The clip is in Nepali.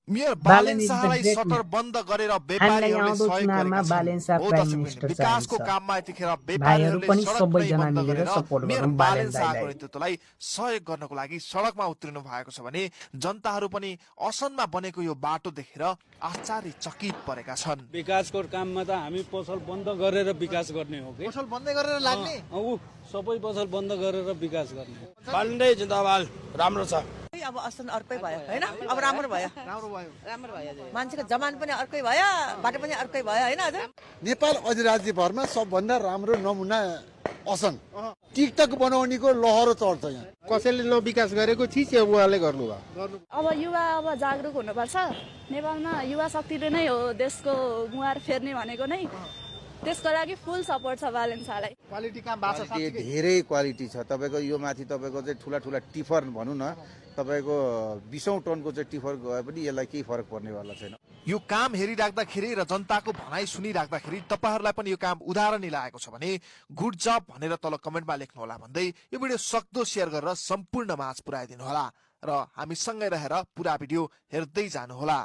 Mayor Balen Balen is the शाहलाई great shutter man. बन्द गरेर हामीलाई व्यापारीहरूले आउँदो सहयोग चुनावमा गरेका छन्। बालेन शाह हो प्राइम दर्शक मिनिस्टर विकासको चाहिन्छ। काममा यतिखेर भाइहरू व्यापारीहरूले पनि सडक पनि सबैजना बन्द मिलेर गरेर सपोर्ट मेयर गरौँ बालेन बालेन शाहको दाइलाई। नेतृत्वलाई सहयोग गर्नको लागि सडकमा उत्रिनु भएको छ भने जनताहरू पनि असनमा बनेको यो बाटो देखेर आश्चर्यचकित परेका छन्। विकासको काममा त हामी पसल बन्द गरेर विकास गर्ने हो कि पसल बन्दै गरेर लाग्ने सबै पसल बन्द गरेर विकास गर्ने बालेन्दै जिन्दाबाद राम्रो छ अब असन अर्कै भयो हैन अब राम्रो भयो मान्छेको जमान पनि अर्कै भयो बाटो पनि अर्कै भयो हैन हजुर नेपाल अधिराज्यभरमा सबभन्दा राम्रो नमुना असन टिकटक बनाउनेको लहरो चढ्छ यहाँ कसैले नविकास गरेको चिज उहाँले गर्नुभयो अब युवा अब जागरुक हुनुपर्छ नेपालमा युवा शक्तिले नै हो देशको मुहार फेर्ने भनेको नै त्यसको लागि फुल सपोर्ट छ बालेन शाहलाई क्वालिटी काम भएको छ धेरै क्वालिटी छ तपाईको यो माथि तपाईको चाहिँ ठुला ठुला टिफर भनौं न तपाईको 20औं टनको चाहिँ टिफर गए पनि यसलाई केही फरक पर्नेवाला छैन। यो काम हेरिराख्दाखेरि र जनताको भनाइ सुनिराख्दाखेरि तपाईहरुलाई पनि यो काम उदाहरणै लागेको छ भने गुड जब भनेर तल कमेन्टमा लेख्नु होला भन्दै यो भिडियो सक्दो शेयर गरेर सम्पूर्ण माझ पुर्याइदिनु होला र हामी सँगै रहेर पुरा भिडियो हेर्दै जानु होला।